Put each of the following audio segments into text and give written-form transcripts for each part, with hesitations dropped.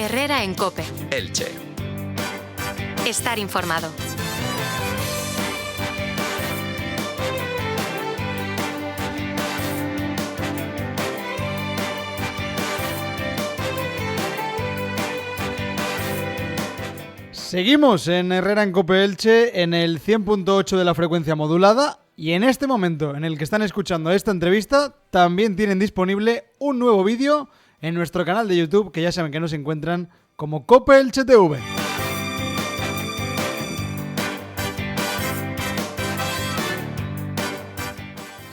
Herrera en COPE. Elche. Estar informado. Seguimos en Herrera en COPE Elche en el 100.8 de la frecuencia modulada y en este momento en el que están escuchando esta entrevista también tienen disponible un nuevo vídeo en nuestro canal de YouTube que ya saben que nos encuentran como COPE Elche TV.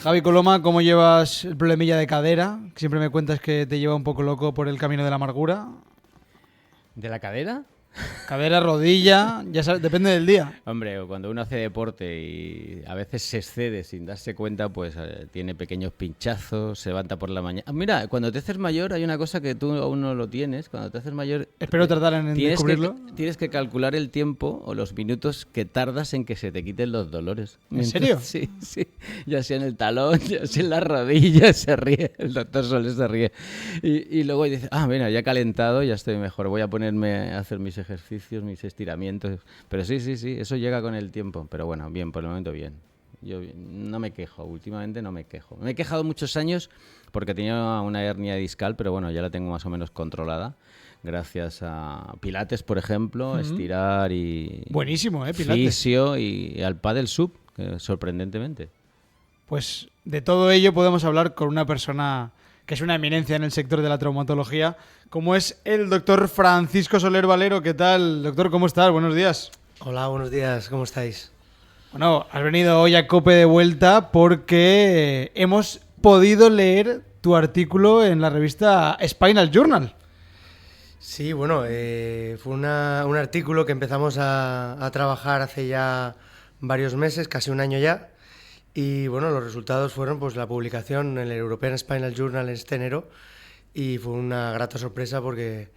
Javi Coloma, ¿cómo llevas el problemilla de cadera? Siempre me cuentas que te lleva un poco loco por el camino de la amargura. ¿De la cadera? Cadera, rodilla, ya sabes, depende del día. Hombre, cuando uno hace deporte y a veces se excede sin darse cuenta, pues tiene pequeños pinchazos, se levanta por la mañana. Mira, cuando te haces mayor hay una cosa que tú aún no lo tienes. Cuando te haces mayor... Espero tardar en descubrirlo. Tienes que calcular el tiempo o los minutos que tardas en que se te quiten los dolores. ¿En serio? Sí, sí. Ya sea en el talón, ya sea en la rodilla, se ríe. El doctor Soler se ríe. Y luego dice, mira, ya he calentado, ya estoy mejor. Voy a ponerme a hacer mis ejercicios, mis estiramientos. Pero sí, eso llega con el tiempo. Pero bueno, bien, por el momento bien. Yo no me quejo, últimamente no me quejo. Me he quejado muchos años porque tenía una hernia discal, pero bueno, ya la tengo más o menos controlada. Gracias a Pilates, por ejemplo, estirar y... Buenísimo, Pilates. Fisio y al pádel sub, sorprendentemente. Pues de todo ello podemos hablar con una persona que es una eminencia en el sector de la traumatología, como es el doctor Francisco Soler Valero. ¿Qué tal, doctor? ¿Cómo estás? Buenos días. Hola, buenos días. ¿Cómo estáis? Bueno, has venido hoy a COPE de vuelta porque hemos podido leer tu artículo en la revista Spinal Journal. Sí, bueno, fue un artículo que empezamos a trabajar hace ya varios meses, casi un año ya. Y bueno, los resultados fueron pues la publicación en el European Spinal Journal en este enero y fue una grata sorpresa porque,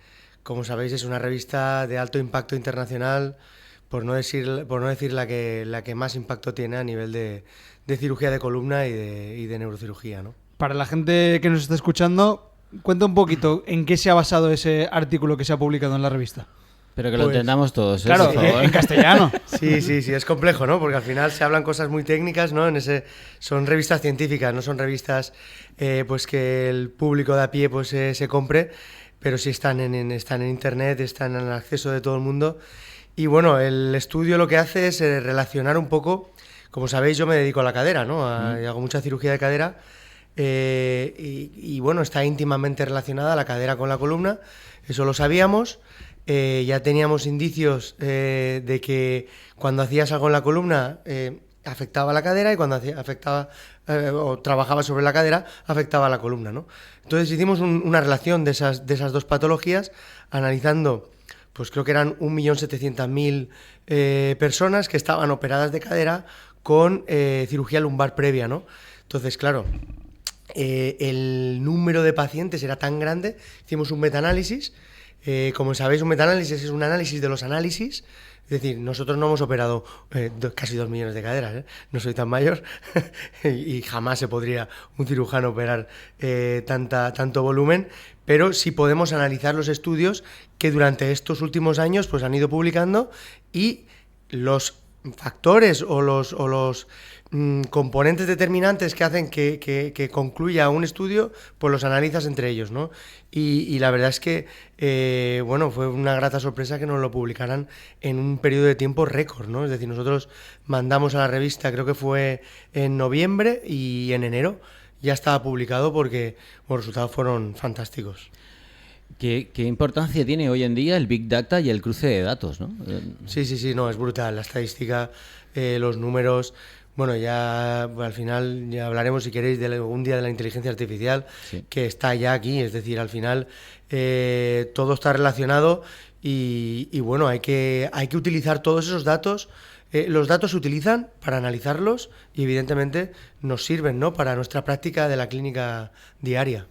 como sabéis, es una revista de alto impacto internacional, por no decir la que más impacto tiene a nivel de cirugía de columna y de neurocirugía, ¿no? Para la gente que nos está escuchando, cuenta un poquito en qué se ha basado ese artículo que se ha publicado en la revista. Pero que lo entendamos todos, claro, por favor. en castellano. Sí, es complejo, ¿no? Porque al final se hablan cosas muy técnicas, ¿no? Son revistas científicas, no son revistas pues que el público de a pie pues se compre, pero sí están en internet, están en el acceso de todo el mundo. Y bueno, el estudio lo que hace es relacionar un poco, como sabéis, yo me dedico a la cadera, ¿no? Y hago mucha cirugía de cadera y bueno, está íntimamente relacionada la cadera con la columna, eso lo sabíamos. Ya teníamos indicios de que cuando hacías algo en la columna afectaba a la cadera y cuando o trabajaba sobre la cadera afectaba a la columna, ¿no? Entonces hicimos una relación de esas dos patologías analizando, pues creo que eran 1.700.000 personas que estaban operadas de cadera con cirugía lumbar previa, ¿no? Entonces, claro, el número de pacientes era tan grande, hicimos un metaanálisis. Como sabéis, un metaanálisis es un análisis de los análisis, es decir, nosotros no hemos operado casi 2 millones de caderas, no soy tan mayor y jamás se podría un cirujano operar tanto volumen, pero sí podemos analizar los estudios que durante estos últimos años pues han ido publicando y los factores o los componentes determinantes que hacen que concluya un estudio, pues los analizas entre ellos, ¿no? Y la verdad es que, bueno, fue una grata sorpresa que nos lo publicaran en un periodo de tiempo récord, ¿no? Es decir, nosotros mandamos a la revista, creo que fue en noviembre y en enero ya estaba publicado porque los resultados fueron fantásticos. ¿Qué importancia tiene hoy en día el Big Data y el cruce de datos, no? Sí, no, es brutal. La estadística, los números... Bueno, ya al final ya hablaremos, si queréis, de algún día de la inteligencia artificial, sí, que está ya aquí. Es decir, al final todo está relacionado y bueno, hay que utilizar todos esos datos. Los datos se utilizan para analizarlos y evidentemente nos sirven, ¿no?, para nuestra práctica de la clínica diaria.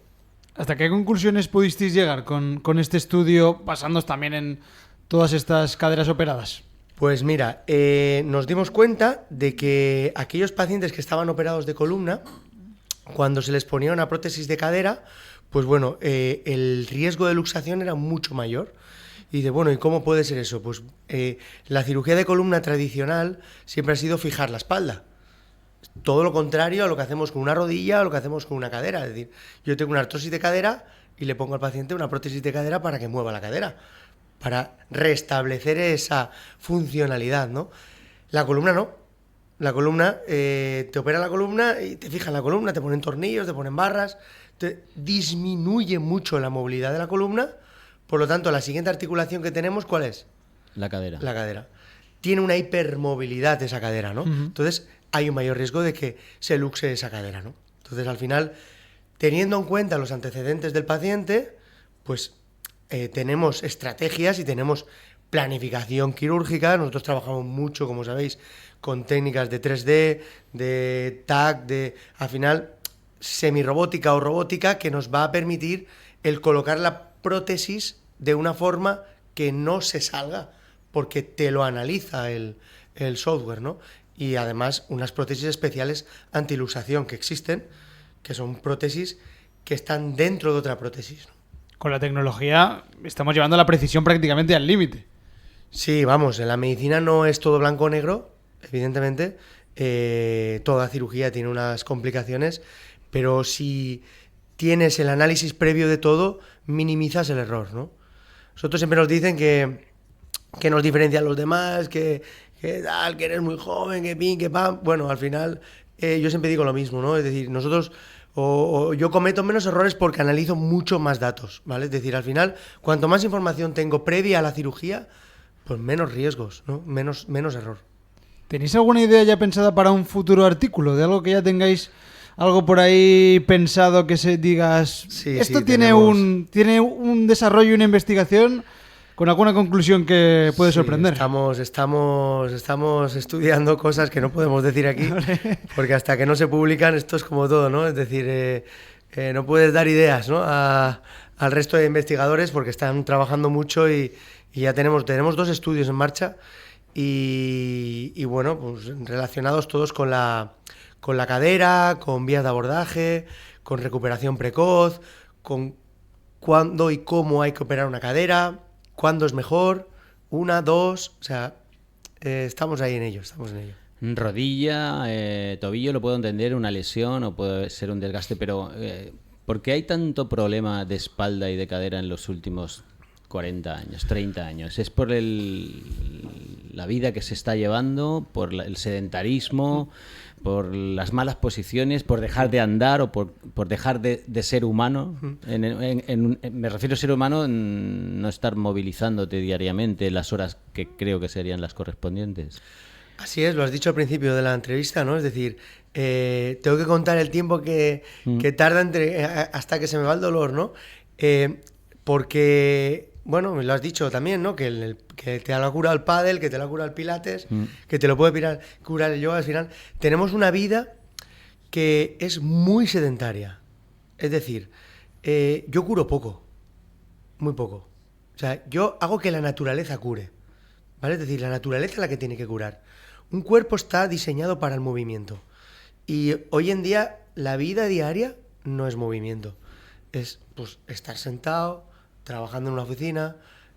¿Hasta qué conclusiones pudisteis llegar con este estudio, basándoos también en todas estas caderas operadas? Pues mira, nos dimos cuenta de que aquellos pacientes que estaban operados de columna, cuando se les ponía una prótesis de cadera, pues bueno, el riesgo de luxación era mucho mayor. Y dice, bueno, ¿y cómo puede ser eso? Pues la cirugía de columna tradicional siempre ha sido fijar la espalda. Todo lo contrario a lo que hacemos con una rodilla o lo que hacemos con una cadera. Es decir, yo tengo una artrosis de cadera y le pongo al paciente una prótesis de cadera para que mueva la cadera, para restablecer esa funcionalidad, ¿no? La columna no. La columna, te opera la columna y te fijan la columna, te ponen tornillos, te ponen barras, te disminuye mucho la movilidad de la columna. Por lo tanto, la siguiente articulación que tenemos, ¿cuál es? La cadera. La cadera. Tiene una hipermovilidad esa cadera, ¿no? Entonces, hay un mayor riesgo de que se luxe esa cadera, ¿no? Entonces, al final, teniendo en cuenta los antecedentes del paciente, pues tenemos estrategias y tenemos planificación quirúrgica. Nosotros trabajamos mucho, como sabéis, con técnicas de 3D, de TAC, al final, semirrobótica o robótica, que nos va a permitir el colocar la prótesis de una forma que no se salga, porque te lo analiza el software, ¿no? Y además unas prótesis especiales antiluxación que existen, que son prótesis que están dentro de otra prótesis, ¿no? Con la tecnología estamos llevando la precisión prácticamente al límite. Sí, vamos, en la medicina no es todo blanco o negro, evidentemente. Toda cirugía tiene unas complicaciones, pero si tienes el análisis previo de todo, minimizas el error, ¿no? Nosotros siempre nos dicen que nos diferencian los demás, que tal, que eres muy joven, que pin, que pam. Bueno, al final yo siempre digo lo mismo, ¿no? Es decir, nosotros o yo cometo menos errores porque analizo mucho más datos, ¿vale? Es decir, al final, cuanto más información tengo previa a la cirugía, pues menos riesgos, ¿no? Menos error. ¿Tenéis alguna idea ya pensada para un futuro artículo? ¿De algo que ya tengáis algo por ahí pensado que se digas? Sí, esto sí, tiene un desarrollo y una investigación con alguna conclusión que puede sorprender. Estamos estudiando cosas que no podemos decir aquí, porque hasta que no se publican esto es como todo, ¿no? Es decir, no puedes dar ideas, ¿no? al resto de investigadores porque están trabajando mucho y ya tenemos 2 estudios en marcha y bueno, pues relacionados todos con la cadera, con vías de abordaje, con recuperación precoz, con cuándo y cómo hay que operar una cadera, cuándo es mejor, 1, 2, o sea, estamos ahí en ello, Rodilla, tobillo, lo puedo entender, una lesión o puede ser un desgaste, pero ¿por qué hay tanto problema de espalda y de cadera en los últimos 40 años, 30 años? ¿Es por la vida que se está llevando, por el sedentarismo, por las malas posiciones, por dejar de andar o por dejar de ser humano? Me refiero a ser humano en no estar movilizándote diariamente las horas que creo que serían las correspondientes. Así es, lo has dicho al principio de la entrevista, ¿no? Es decir, tengo que contar el tiempo que tarda hasta que se me va el dolor, ¿no? Porque, bueno, me lo has dicho también, ¿no? Que te lo ha curado el pádel, que te lo ha curado el pilates, que te lo puede curar el yoga. Al final, tenemos una vida que es muy sedentaria. Es decir, yo curo poco, muy poco. O sea, yo hago que la naturaleza cure, ¿vale? Es decir, la naturaleza es la que tiene que curar. Un cuerpo está diseñado para el movimiento. Y hoy en día, la vida diaria no es movimiento. Es, pues, estar sentado, trabajando en una oficina,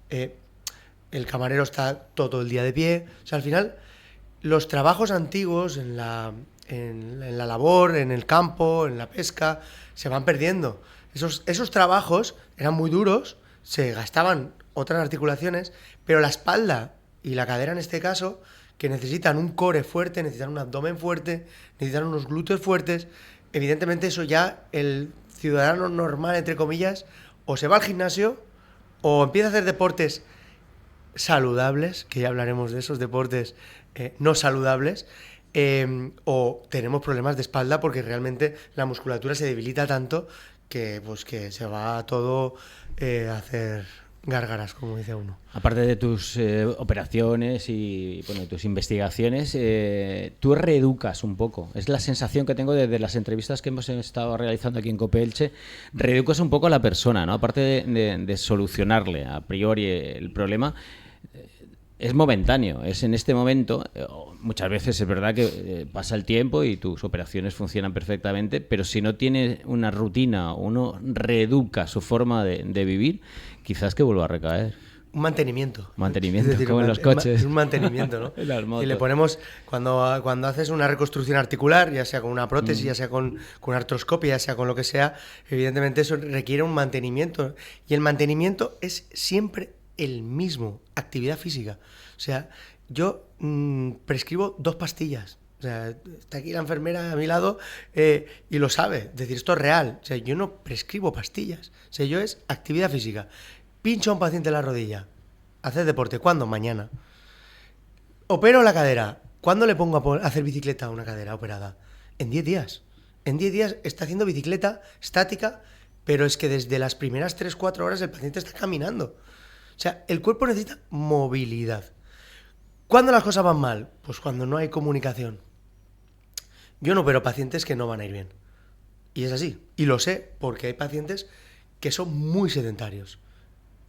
el camarero está todo el día de pie. O sea, al final, los trabajos antiguos en la labor, en el campo, en la pesca, se van perdiendo. Esos trabajos eran muy duros, se gastaban otras articulaciones, pero la espalda y la cadera en este caso, que necesitan un core fuerte, necesitan un abdomen fuerte, necesitan unos glúteos fuertes, evidentemente eso ya el ciudadano normal, entre comillas, o se va al gimnasio o empieza a hacer deportes saludables, que ya hablaremos de esos deportes no saludables, o tenemos problemas de espalda porque realmente la musculatura se debilita tanto que se va todo a hacer gárgaras, como dice uno. Aparte de tus operaciones y bueno, tus investigaciones, tú reeducas un poco. Es la sensación que tengo desde las entrevistas que hemos estado realizando aquí en COPE Elche. Reeducas un poco a la persona, ¿no? Aparte de solucionarle a priori el problema, es momentáneo. Es en este momento, muchas veces es verdad que pasa el tiempo y tus operaciones funcionan perfectamente, pero si no tiene una rutina o uno reeduca su forma de vivir, quizás que vuelva a recaer. un mantenimiento. Mantenimiento, Es decir, como en los coches. Un mantenimiento, ¿no? En las motos. Y le ponemos, cuando haces una reconstrucción articular, ya sea con una prótesis, ya sea con artroscopia, ya sea con lo que sea, evidentemente eso requiere un mantenimiento. Y el mantenimiento es siempre el mismo, actividad física. O sea, yo prescribo 2 pastillas. O sea, está aquí la enfermera a mi lado y lo sabe. Es decir, esto es real. O sea, yo no prescribo pastillas. O sea, yo es actividad física. Pincho a un paciente en la rodilla. Hacer deporte. ¿Cuándo? Mañana. Opero la cadera. ¿Cuándo le pongo a hacer bicicleta a una cadera operada? En 10 días. En 10 días está haciendo bicicleta estática, pero es que desde las primeras 3-4 horas el paciente está caminando. O sea, el cuerpo necesita movilidad. ¿Cuándo las cosas van mal? Pues cuando no hay comunicación. Yo no opero pacientes que no van a ir bien. Y es así. Y lo sé porque hay pacientes que son muy sedentarios.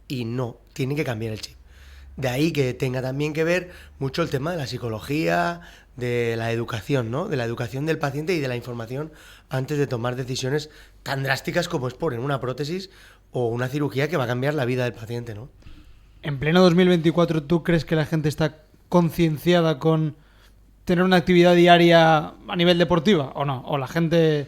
Y no, tienen que cambiar el chip. De ahí que tenga también que ver mucho el tema de la psicología, de la educación, ¿no? De la educación del paciente y de la información antes de tomar decisiones tan drásticas como es poner una prótesis o una cirugía que va a cambiar la vida del paciente, ¿no? En pleno 2024, ¿tú crees que la gente está concienciada con tener una actividad diaria a nivel deportiva o no? ¿O la gente...?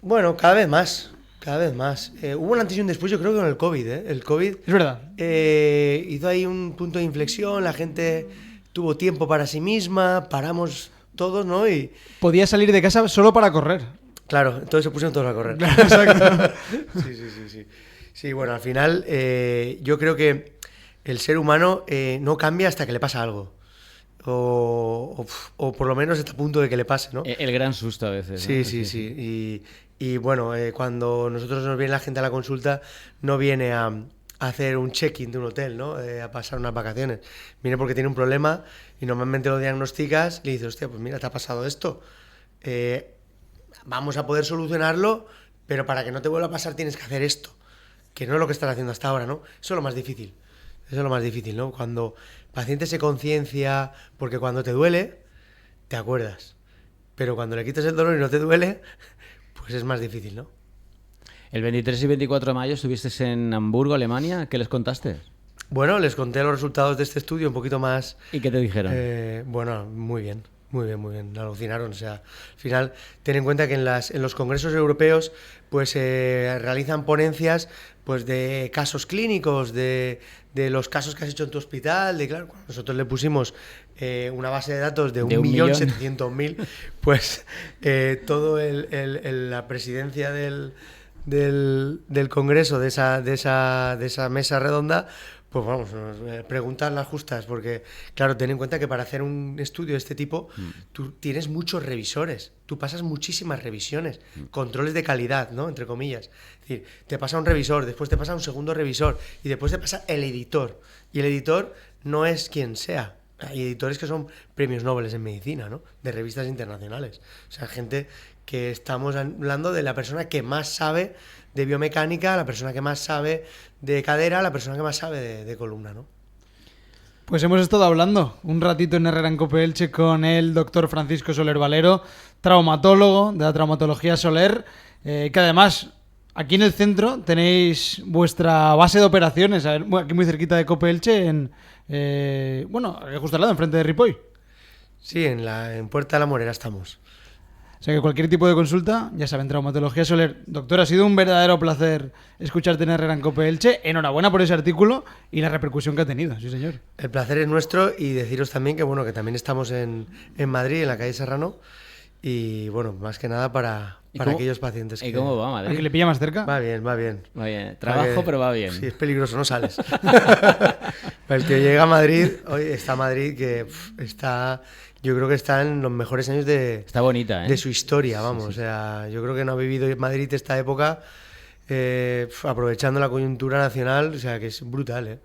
Bueno, cada vez más. Cada vez más. Hubo un antes y un después, yo creo que con el COVID, ¿eh? El COVID Es verdad. hizo ahí un punto de inflexión, la gente tuvo tiempo para sí misma, paramos todos, ¿no? Y Podía salir de casa solo para correr. claro, entonces se pusieron todos a correr. Exacto. Sí. Sí, bueno, al final yo creo que el ser humano no cambia hasta que le pasa algo. O por lo menos está a punto de que le pase, ¿no? El gran susto a veces. ¿no? Sí. Y bueno, cuando nosotros nos viene la gente a la consulta, no viene a hacer un check-in de un hotel, ¿no? A pasar unas vacaciones. Viene porque tiene un problema y normalmente lo diagnosticas y le dices, hostia, pues mira, te ha pasado esto. Vamos a poder solucionarlo, pero para que no te vuelva a pasar tienes que hacer esto, que no es lo que estás haciendo hasta ahora, ¿no? Eso es lo más difícil. Eso es lo más difícil, ¿no? Cuando el paciente se conciencia, porque cuando te duele, te acuerdas. Pero cuando le quitas el dolor y no te duele, pues es más difícil, ¿no? El 23 y 24 de mayo estuviste en Hamburgo, Alemania. ¿Qué les contaste? Bueno, les conté los resultados de este estudio un poquito más... ¿Y qué te dijeron? Bueno, muy bien. Alucinaron. O sea, al final, ten en cuenta que en los congresos europeos pues realizan ponencias pues de casos clínicos, de los casos que has hecho en tu hospital, claro, nosotros le pusimos una base de datos de 1.700.000, pues todo la presidencia del congreso, de esa mesa redonda, pues vamos, preguntas las justas, porque claro, ten en cuenta que para hacer un estudio de este tipo, tú tienes muchos revisores, tú pasas muchísimas revisiones, controles de calidad, ¿no? Entre comillas. Es decir, te pasa un revisor, después te pasa un segundo revisor, y después te pasa el editor. Y el editor no es quien sea. Hay editores que son premios Nobel en medicina, ¿no? De revistas internacionales. O sea, gente que estamos hablando de la persona que más sabe de biomecánica, la persona que más sabe de cadera, la persona que más sabe de columna, ¿no? Pues hemos estado hablando un ratito en Herrera en Cope Elche con el doctor Francisco Soler Valero, traumatólogo de la traumatología Soler, que además aquí en el centro tenéis vuestra base de operaciones, aquí muy cerquita de Cope Elche, justo al lado, enfrente de Ripoll. Sí, en Puerta de la Morera estamos. O sea que cualquier tipo de consulta, ya saben, traumatología Soler. Doctor, ha sido un verdadero placer escucharte en Herrera en Cope Elche. Enhorabuena por ese artículo y la repercusión que ha tenido, sí señor. El placer es nuestro y deciros también que también estamos en Madrid, en la calle Serrano, y bueno, más que nada para aquellos pacientes que... ¿Y cómo va Madrid? ¿Al que le pilla más cerca? Va bien. Va bien. Trabajo, pero va bien. Sí, es peligroso, no sales. El que llega a Madrid, hoy está Madrid, que está... Yo creo que está en los mejores años está bonita, ¿eh? de su historia, vamos. Sí. O sea, yo creo que no ha vivido Madrid esta época aprovechando la coyuntura nacional, o sea, que es brutal, ¿eh?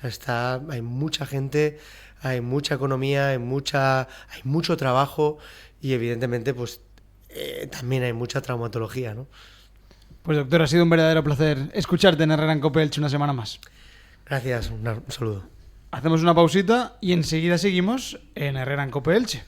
O sea, hay mucha gente, hay mucha economía, hay mucho trabajo y evidentemente pues también hay mucha traumatología, ¿no? Pues doctor, ha sido un verdadero placer escucharte en Herrera en Cope Elche una semana más. Gracias, un saludo. Hacemos una pausita y enseguida seguimos en Herrera en Cope Elche.